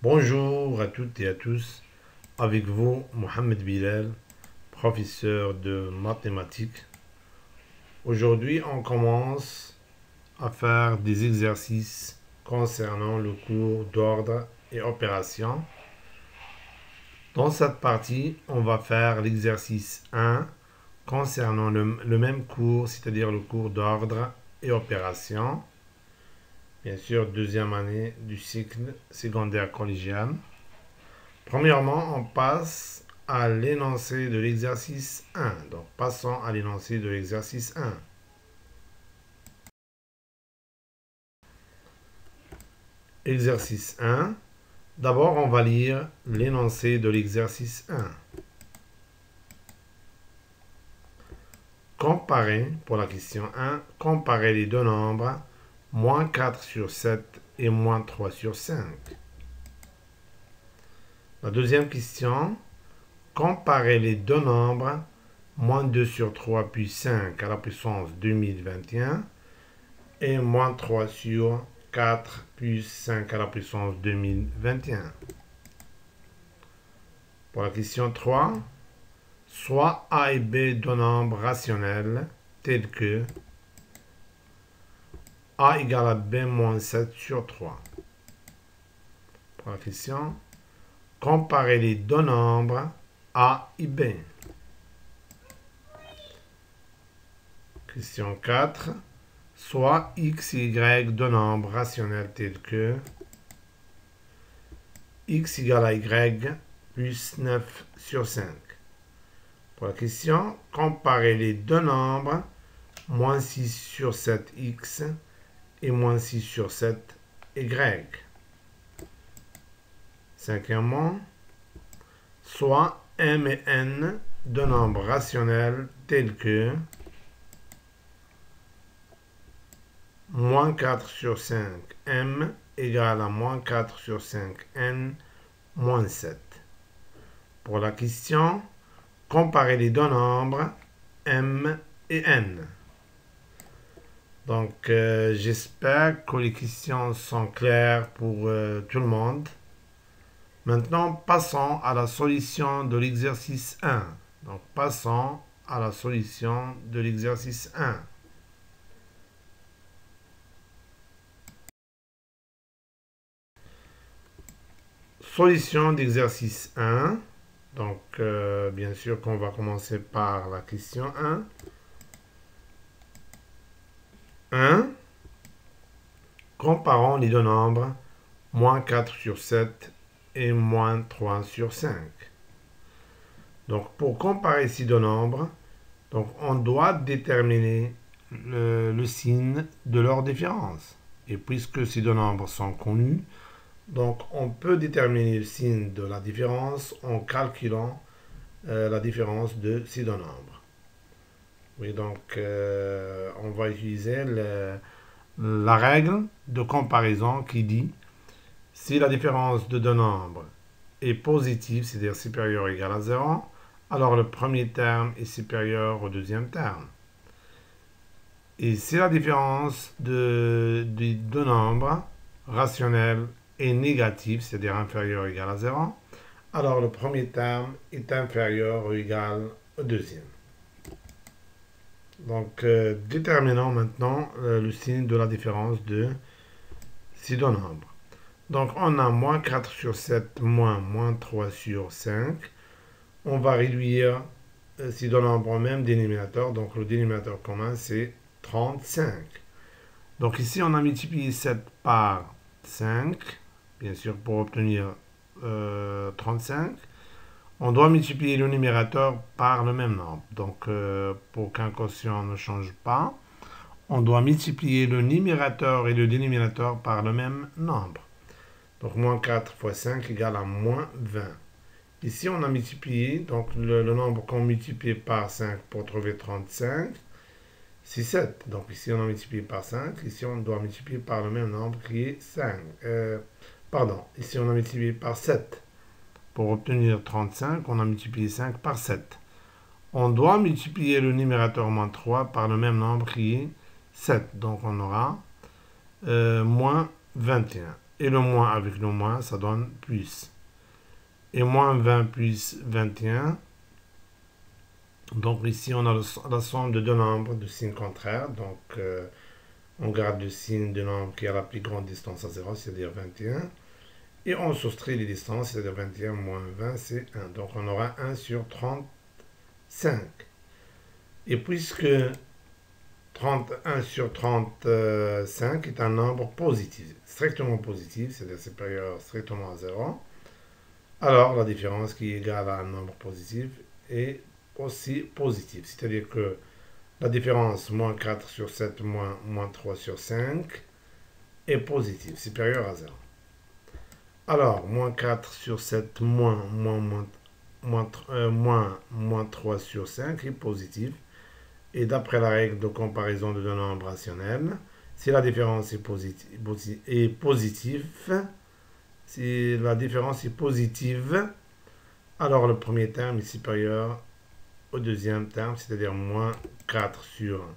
Bonjour à toutes et à tous, avec vous Mohamed Bilal, professeur de mathématiques. Aujourd'hui, on commence à faire des exercices concernant le cours d'ordre et opération. Dans cette partie, on va faire l'exercice 1 concernant le même cours, c'est-à-dire le cours d'ordre et opération. Bien sûr, deuxième année du cycle secondaire collégial. Premièrement, on passe à l'énoncé de l'exercice 1. Donc, passons à l'énoncé de l'exercice 1. Exercice 1. D'abord, on va lire l'énoncé de l'exercice 1. Comparer, pour la question 1, comparer les deux nombres moins 4 sur 7 et moins 3 sur 5. La deuxième question, comparer les deux nombres moins 2 sur 3 puis 5 à la puissance 2021 et moins 3 sur 4 plus 5 à la puissance 2021. Pour la question 3, soit A et B deux nombres rationnels tels que A égale à B moins 7 sur 3. Pour la question, comparer les deux nombres A et B. Question 4, soit x et y deux nombres rationnels tels que x égale à y plus 9 sur 5. Pour la question, comparer les deux nombres moins 6 sur 7x et moins 6 sur 7y. Cinquièmement, soit m et n deux nombres rationnels tels que moins 4 sur 5 m égale à moins 4 sur 5 n moins 7. Pour la question, comparer les deux nombres m et n. Donc, j'espère que les questions sont claires pour tout le monde. Maintenant, passons à la solution de l'exercice 1. Donc, passons à la solution de l'exercice 1. Solution d'exercice 1. Donc, bien sûr qu'on va commencer par la question 1. 1. Comparons les deux nombres, moins 4 sur 7 et moins 3 sur 5. Donc, pour comparer ces deux nombres, donc, on doit déterminer le signe de leur différence. Et puisque ces deux nombres sont connus, donc on peut déterminer le signe de la différence en calculant la différence de ces deux nombres. Oui, donc on va utiliser la règle de comparaison qui dit si la différence de deux nombres est positive, c'est-à-dire supérieure ou égale à 0, alors le premier terme est supérieur au deuxième terme. Et si la différence des deux nombres rationnels est négative, c'est-à-dire inférieur ou égal à 0, alors le premier terme est inférieur ou égal au deuxième. Donc, déterminons maintenant le signe de la différence de ces deux nombres. Donc, on a moins 4 sur 7 moins 3 sur 5. On va réduire ces deux nombres au même dénominateur. Donc, le dénominateur commun, c'est 35. Donc, ici, on a multiplié 7 par 5, bien sûr, pour obtenir 35. On doit multiplier le numérateur par le même nombre. Donc, pour qu'un quotient ne change pas, on doit multiplier le numérateur et le dénominateur par le même nombre. Donc, moins 4 fois 5 égale à moins 20. Ici, on a multiplié, donc le nombre qu'on multiplie par 5 pour trouver 35, c'est 7. Donc, ici, on a multiplié par 5. Ici, on doit multiplier par le même nombre qui est 5. Ici, on a multiplié par 7. Pour obtenir 35, on a multiplié 5 par 7. On doit multiplier le numérateur moins 3 par le même nombre qui est 7. Donc, on aura moins 21. et le moins avec le moins, ça donne plus. Et moins 20 plus 21. Donc ici, on a la somme de deux nombres de signes contraires. Donc, on garde le signe de nombre qui a la plus grande distance à 0, c'est-à-dire 21. Et on soustrait les distances, c'est-à-dire 21 moins 20, c'est 1. Donc, on aura 1 sur 35. Et puisque 31 sur 35 est un nombre positif, strictement positif, c'est-à-dire supérieur strictement à 0, alors la différence qui est égale à un nombre positif est aussi positive. C'est-à-dire que la différence moins 4 sur 7 moins 3 sur 5 est positive, supérieure à 0. Alors, moins 4 sur 7 moins 3 sur 5 est positif. Et d'après la règle de comparaison de deux nombres rationnels, si la différence est positive, si la différence est positive, alors le premier terme est supérieur au deuxième terme, c'est-à-dire moins 4 sur,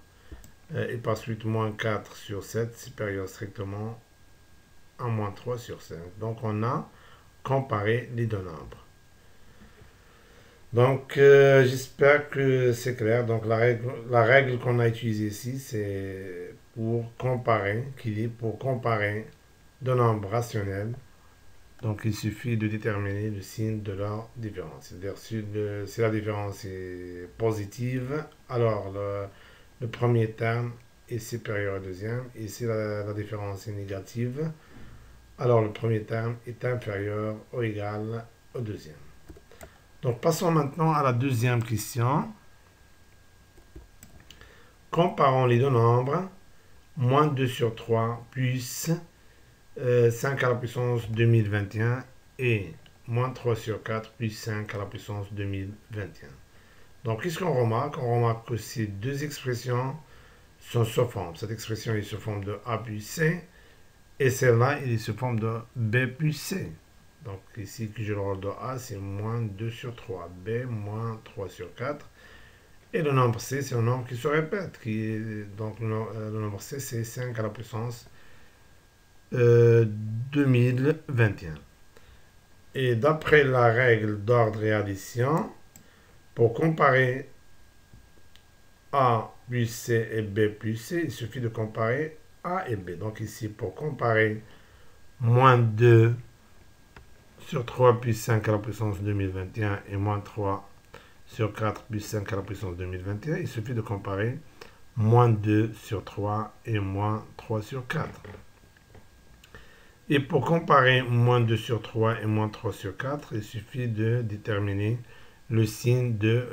et par suite moins 4 sur 7, supérieur strictement à moins 3 sur 5. Donc on a comparé les deux nombres. Donc, j'espère que c'est clair. Donc, la règle qu'on a utilisée ici, c'est pour comparer, pour comparer deux nombres rationnels. Donc, il suffit de déterminer le signe de leur différence. C'est-à-dire, si la différence est positive, alors le premier terme est supérieur au deuxième. Et si la différence est négative, alors le premier terme est inférieur ou égal au deuxième. Donc, passons maintenant à la deuxième question. Comparons les deux nombres, moins 2 sur 3 plus 5 à la puissance 2021 et moins 3 sur 4 plus 5 à la puissance 2021. Donc, qu'est-ce qu'on remarque? On remarque que ces deux expressions sont sous forme. Cette expression est sous forme de A plus C et celle-là, elle est sous forme de B plus C. Donc ici, que je le rôle de A, c'est moins 2 sur 3. B, moins 3 sur 4. Et le nombre C, c'est un nombre qui se répète. Donc le nombre C, c'est 5 à la puissance 2021. Et d'après la règle d'ordre et addition, pour comparer A plus C et B plus C, il suffit de comparer A et B. Donc ici, pour comparer moins 2 sur 3 plus 5 à la puissance 2021 et moins 3 sur 4 plus 5 à la puissance 2021, il suffit de comparer moins 2 sur 3 et moins 3 sur 4. Et pour comparer moins 2 sur 3 et moins 3 sur 4, il suffit de déterminer le signe de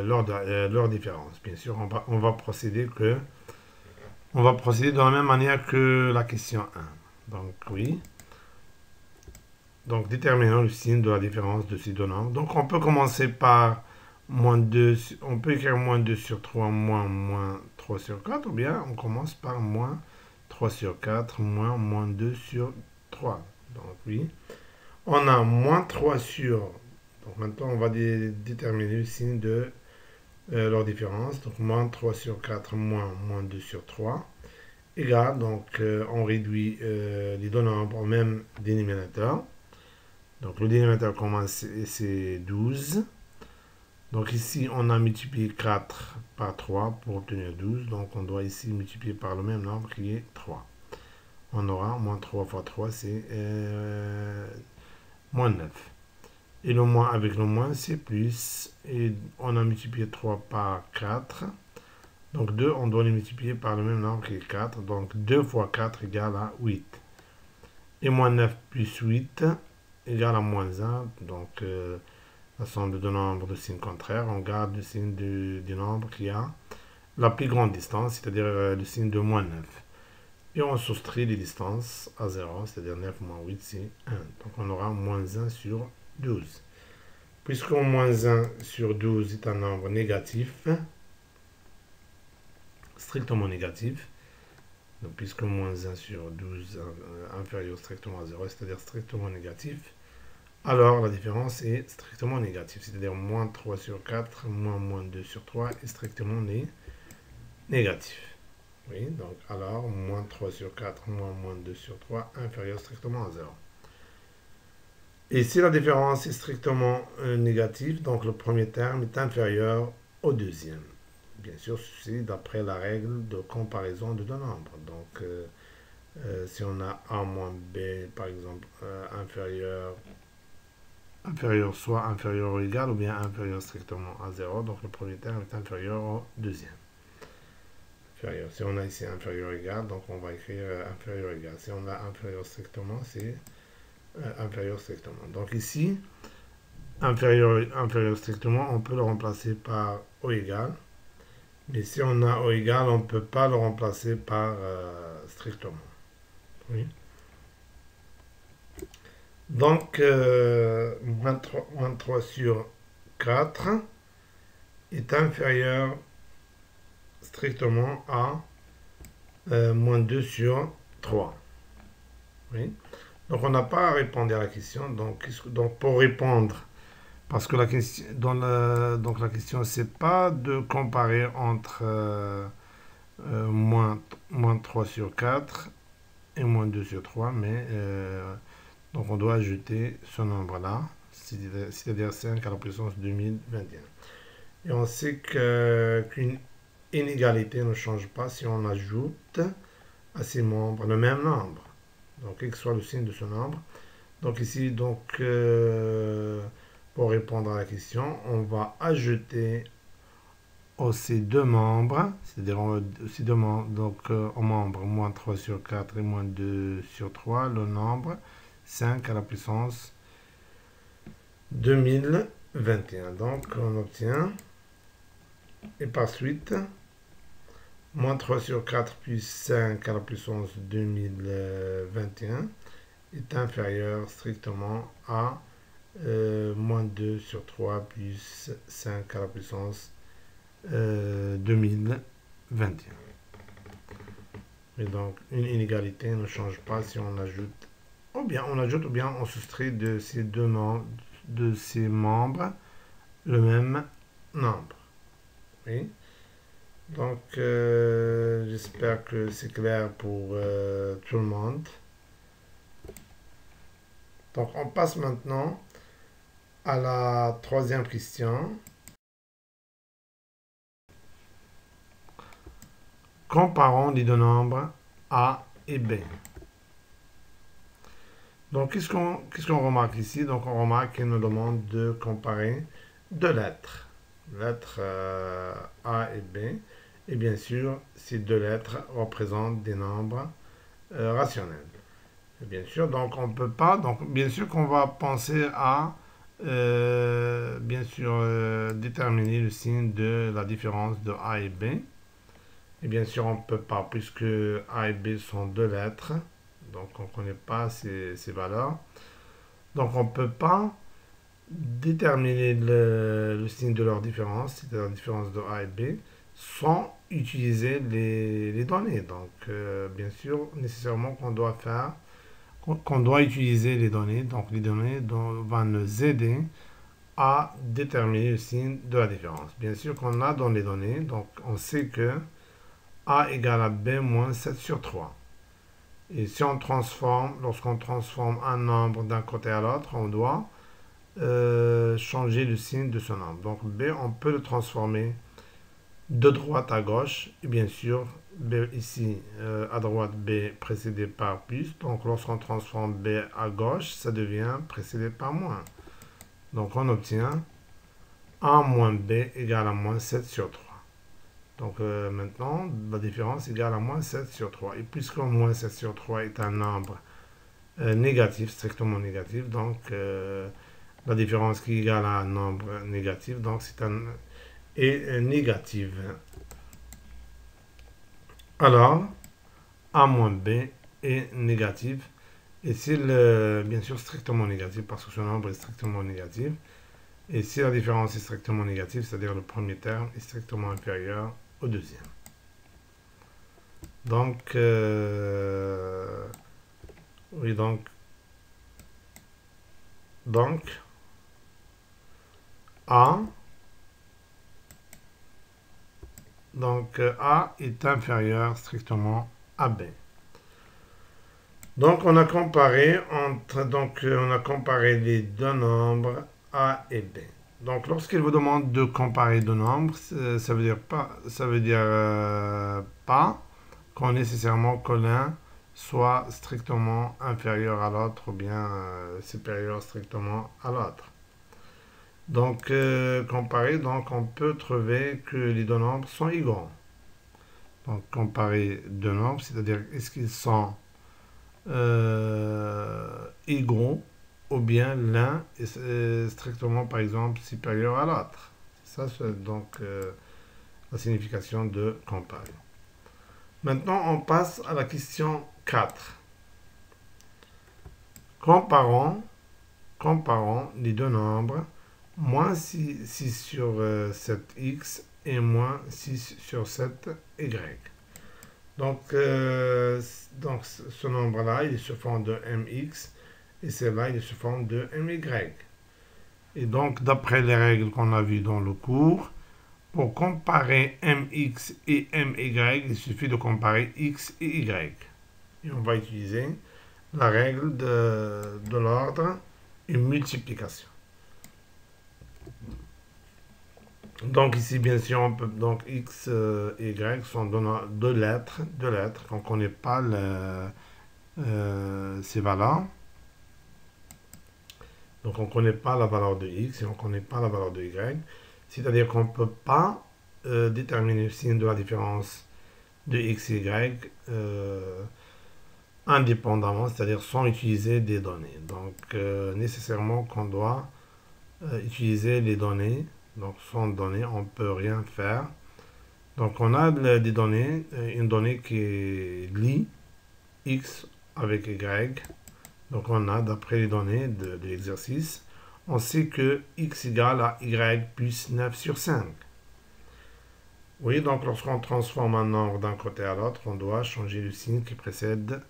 leur différence. Bien sûr, on va procéder de la même manière que la question 1. Donc oui. Donc, déterminons le signe de la différence de ces deux nombres. Donc, on peut commencer par moins 2, on peut écrire moins 2 sur 3 moins 3 sur 4, ou bien on commence par moins 3 sur 4 moins 2 sur 3. Donc, oui. On a moins 3 sur... Donc, maintenant, on va déterminer le signe de leur différence. Donc, moins 3 sur 4 moins 2 sur 3 égale, donc, on réduit les deux nombres au même dénominateur. Donc, le dénominateur commence, c'est 12. Donc, ici, on a multiplié 4 par 3 pour obtenir 12. Donc, on doit ici multiplier par le même nombre qui est 3. On aura moins 3 fois 3, c'est moins 9. Et le moins avec le moins, c'est plus. Et on a multiplié 3 par 4. Donc, 2, on doit les multiplier par le même nombre qui est 4. Donc, 2 fois 4 égale à 8. Et moins 9 plus 8 égale à moins 1, donc la somme de deux nombres de signes contraires, on garde le signe du nombre qui a la plus grande distance, c'est-à-dire le signe de moins 9. Et on soustrait les distances à 0, c'est-à-dire 9 moins 8, c'est 1. Donc on aura moins 1 sur 12. Puisque moins 1 sur 12 est un nombre négatif, strictement négatif, donc puisque moins 1 sur 12 inférieur strictement à 0, c'est-à-dire strictement négatif, alors la différence est strictement négative, c'est-à-dire moins 3 sur 4 moins 2 sur 3 est strictement négatif. Oui, donc alors, moins 3 sur 4 moins 2 sur 3 inférieur strictement à 0. Et si la différence est strictement négative, donc le premier terme est inférieur au deuxième. Bien sûr, ceci d'après la règle de comparaison de deux nombres. Donc, si on a A moins B, par exemple, inférieur soit inférieur ou égal, ou bien inférieur strictement à 0, donc le premier terme est inférieur au deuxième. Inférieur. Si on a ici inférieur ou égal, donc on va écrire inférieur ou égal. Si on a inférieur strictement, c'est inférieur strictement. Donc ici, inférieur strictement, on peut le remplacer par O égal. Mais si on a O égal, on ne peut pas le remplacer par strictement. Oui. Donc, moins 3 sur 4 est inférieur strictement à moins 2 sur 3. Oui. Donc, on n'a pas à répondre à la question. Donc pour répondre, parce que la question, donc la question, c'est pas de comparer entre moins 3 sur 4 et moins 2 sur 3, mais donc on doit ajouter ce nombre-là, c'est-à-dire 5 à la puissance 2021. Et on sait qu'une inégalité ne change pas si on ajoute à ces membres le même nombre. Donc, quel que soit le signe de ce nombre. Donc ici, pour répondre à la question, on va ajouter ces deux membres, c'est-à-dire ces deux membres, donc au membre moins 3 sur 4 et moins 2 sur 3, le nombre 5 à la puissance 2021. Donc on obtient, et par suite, moins 3 sur 4 plus 5 à la puissance 2021 est inférieur strictement à moins 2 sur 3 plus 5 à la puissance 2021. Et donc, une inégalité ne change pas si on ajoute, ou bien on soustrait de ces de ces membres le même nombre. Oui. Donc, j'espère que c'est clair pour tout le monde. Donc, on passe maintenant à la troisième question. Comparons les deux nombres A et B. Donc, qu'est-ce qu'on remarque ici? Donc, on remarque qu'il nous demande de comparer deux lettres. Lettres A et B. Et bien sûr, ces deux lettres représentent des nombres rationnels. Et bien sûr, donc on ne peut pas. Donc, bien sûr qu'on va penser à, bien sûr, déterminer le signe de la différence de A et B. Et bien sûr, on ne peut pas, puisque A et B sont deux lettres. Donc, on ne connaît pas ces valeurs. Donc, on ne peut pas déterminer le signe de leur différence, c'est-à-dire la différence de A et B, sans utiliser les données. Donc, bien sûr, nécessairement qu'on doit utiliser les données. Donc, les données vont nous aider à déterminer le signe de la différence. Bien sûr qu'on a dans les données, donc on sait que A égale à B moins 7 sur 3. Et si on transforme, lorsqu'on transforme un nombre d'un côté à l'autre, on doit changer le signe de ce nombre. Donc B, on peut le transformer de droite à gauche. Et bien sûr, B ici, à droite, B précédé par plus. Donc lorsqu'on transforme B à gauche, ça devient précédé par moins. Donc on obtient A moins B égale à moins 7 sur 3. Donc maintenant, la différence égale à moins 7 sur 3. Et puisque moins 7 sur 3 est un nombre négatif, strictement négatif, donc la différence qui est égale à un nombre négatif, donc est négative. Alors, A moins B est négatif. Et s'il bien sûr strictement négatif, parce que ce nombre est strictement négatif, et si la différence est strictement négative, c'est-à-dire le premier terme est strictement inférieur au deuxième. Donc, oui, donc, A, Donc A est inférieur strictement à B. Donc on a comparé les deux nombres A et B. Donc lorsqu'il vous demande de comparer deux nombres, ça veut dire pas qu'on nécessairement que l'un soit strictement inférieur à l'autre ou bien supérieur strictement à l'autre. Donc comparer, donc on peut trouver que les deux nombres sont égaux. Donc comparer deux nombres, c'est-à-dire est-ce qu'ils sont égaux ou bien l'un est strictement par exemple supérieur à l'autre. Ça c'est donc la signification de comparer. Maintenant on passe à la question 4. Comparons les deux nombres moins 6 sur 7x et moins 6 sur 7y. Donc ce nombre-là, il est sous forme de mx et celui-là, il est sous forme de my. Et donc, d'après les règles qu'on a vues dans le cours, pour comparer mx et my, il suffit de comparer x et y. Et on va utiliser la règle de l'ordre et multiplication. Donc ici, bien sûr, on peut, donc x et y sont deux lettres, qu'on ne connaît pas ces valeurs. Donc on ne connaît pas la valeur de x et on ne connaît pas la valeur de y. C'est-à-dire qu'on ne peut pas déterminer le signe de la différence de x et y indépendamment, c'est-à-dire sans utiliser des données. Donc nécessairement qu'on doit utiliser les données. Donc sans données, on ne peut rien faire. Donc on a des données, une donnée qui lie x avec y. Donc on a, d'après les données de l'exercice, on sait que x égale à y plus 9 sur 5. Oui, donc lorsqu'on transforme un nombre d'un côté à l'autre, on doit changer le signe qui précède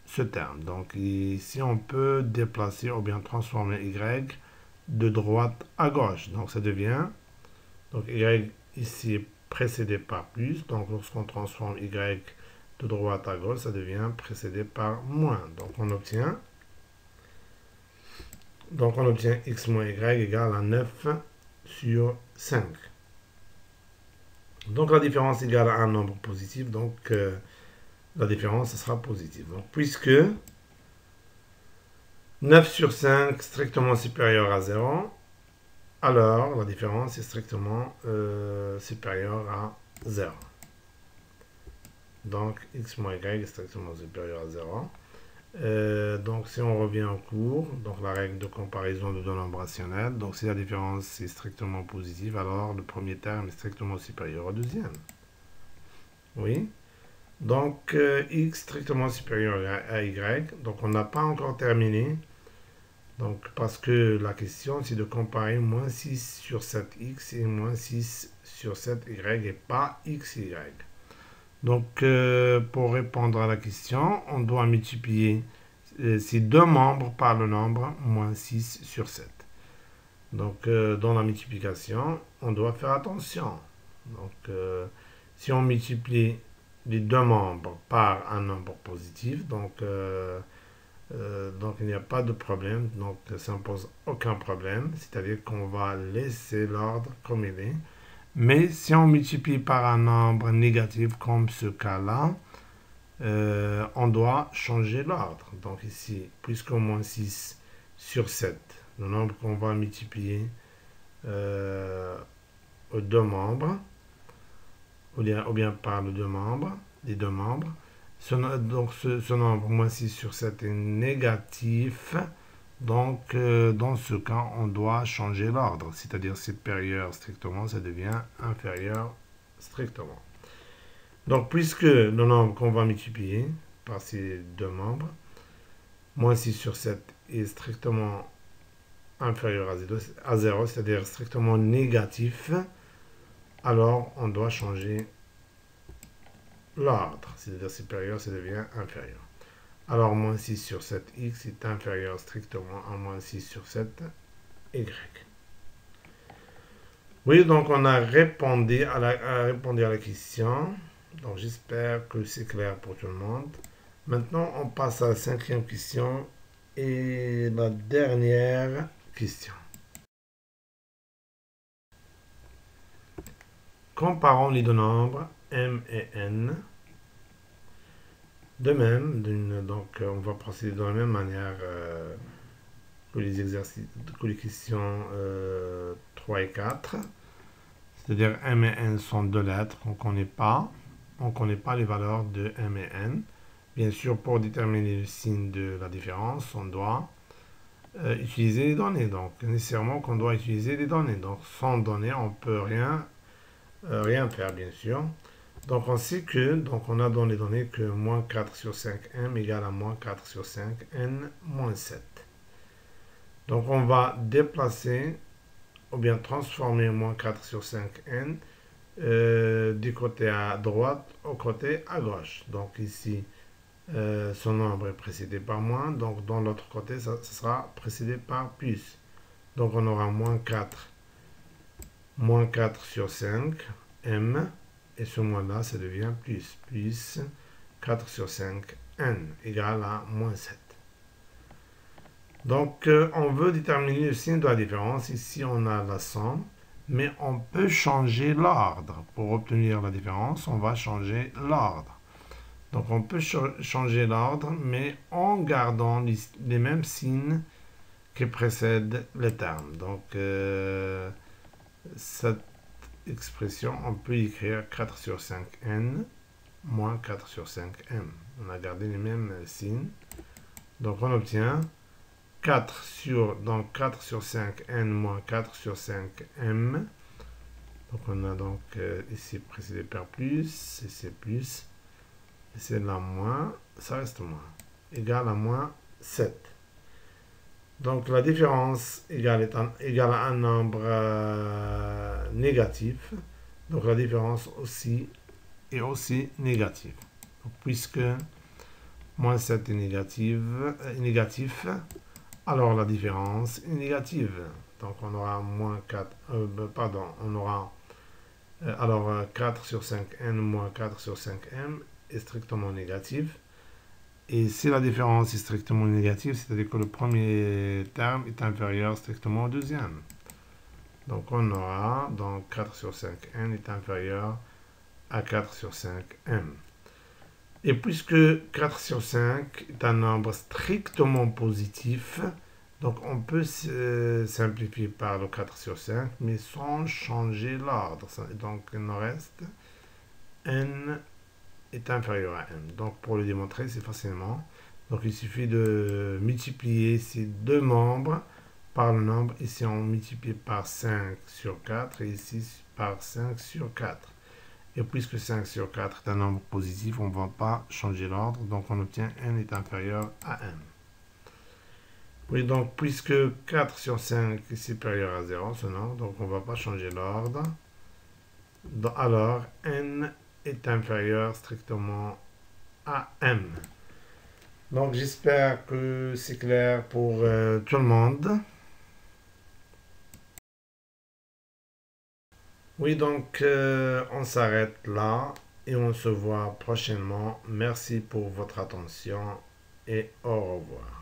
ce terme. Donc ici, on peut déplacer ou bien transformer y de droite à gauche. Donc ça devient, donc y ici est précédé par plus. Donc lorsqu'on transforme y de droite à gauche, ça devient précédé par moins. Donc on obtient x moins y égale à 9 sur 5. Donc la différence égale à un nombre positif, donc la différence sera positive. Donc puisque 9 sur 5 strictement supérieur à 0, alors la différence est strictement supérieure à 0. Donc x moins y est strictement supérieur à 0. Donc si on revient au cours, donc la règle de comparaison de deux nombres rationnels, donc si la différence est strictement positive, alors le premier terme est strictement supérieur au deuxième. Oui. Donc x strictement supérieur à y, donc on n'a pas encore terminé. Donc parce que la question c'est de comparer moins 6 sur 7x et moins 6 sur 7y et pas x et y. Donc pour répondre à la question, on doit multiplier ces deux membres par le nombre moins 6 sur 7. Donc dans la multiplication, on doit faire attention. Donc si on multiplie les deux membres par un nombre positif, donc il n'y a pas de problème, donc ça ne pose aucun problème, c'est-à-dire qu'on va laisser l'ordre comme il est. Mais si on multiplie par un nombre négatif comme ce cas-là, on doit changer l'ordre. Donc ici, puisqu'au moins 6 sur 7, le nombre qu'on va multiplier aux deux membres, ou bien par les deux membres, donc ce nombre, moins 6 sur 7, est négatif. Donc, dans ce cas, on doit changer l'ordre. C'est-à-dire supérieur strictement, ça devient inférieur strictement. Donc, puisque le nombre qu'on va multiplier par ces deux membres, moins 6 sur 7 est strictement inférieur à 0, c'est-à-dire strictement négatif, alors on doit changer l'ordre. C'est-à-dire supérieur, ça devient inférieur. Alors, moins 6 sur 7x est inférieur strictement à moins 6 sur 7y. Oui, donc on a répondu répondu à la question. Donc j'espère que c'est clair pour tout le monde. Maintenant, on passe à la cinquième question et la dernière question. Comparons les deux nombres m et n. De même, donc on va procéder de la même manière que les exercices, que les questions 3 et 4. C'est-à-dire m et n sont deux lettres qu'on ne connaît pas. On ne connaît pas les valeurs de m et n. Bien sûr, pour déterminer le signe de la différence, on doit utiliser les données. Donc, nécessairement qu'on doit utiliser les données. Donc, sans données, on ne peut rien faire, bien sûr. Donc, on sait que, donc on a dans les données que moins 4 sur 5m égale à moins 4 sur 5n moins 7. Donc, on va déplacer ou bien transformer moins 4 sur 5n du côté à droite au côté à gauche. Donc, ici, son nombre est précédé par moins. Donc, dans l'autre côté, ça sera précédé par plus. Donc, on aura moins 4 sur 5, m. Et ce moins-là, ça devient plus 4 sur 5, n, égale à moins 7. Donc, on veut déterminer le signe de la différence. Ici, on a la somme, mais on peut changer l'ordre. Pour obtenir la différence, on va changer l'ordre. Donc, on peut changer l'ordre, mais en gardant les mêmes signes qui précèdent les termes. Donc, cette expression, on peut écrire 4 sur 5n moins 4 sur 5m. On a gardé les mêmes signes. Donc, on obtient 4 sur 5n moins 4 sur 5m. Donc, on a donc ici précédé par plus, ici plus, ici là moins, ça reste moins, égal à moins 7. Donc, la différence égale à un nombre négatif. Donc, la différence aussi est aussi négative. Donc, puisque moins 7 est négatif, alors la différence est négative. Donc, on aura moins 4, on aura alors 4 sur 5n moins 4 sur 5m est strictement négatif. Et si la différence est strictement négative, c'est-à-dire que le premier terme est inférieur strictement au deuxième. Donc on aura, donc 4 sur 5n est inférieur à 4 sur 5m. Et puisque 4 sur 5 est un nombre strictement positif, donc on peut simplifier par le 4 sur 5, mais sans changer l'ordre. Donc il nous reste n est inférieur à m. Donc pour le démontrer, c'est facilement. Donc il suffit de multiplier ces deux membres par le nombre. Ici on multiplie par 5 sur 4 et ici par 5 sur 4. Et puisque 5 sur 4 est un nombre positif, on ne va pas changer l'ordre. Donc on obtient n est inférieur à m. Oui, donc puisque 4 sur 5 est supérieur à 0, ce nombre, donc on ne va pas changer l'ordre. Alors n est inférieur strictement à m. Donc j'espère que c'est clair pour tout le monde. Oui, donc on s'arrête là et on se voit prochainement. Merci pour votre attention et au revoir.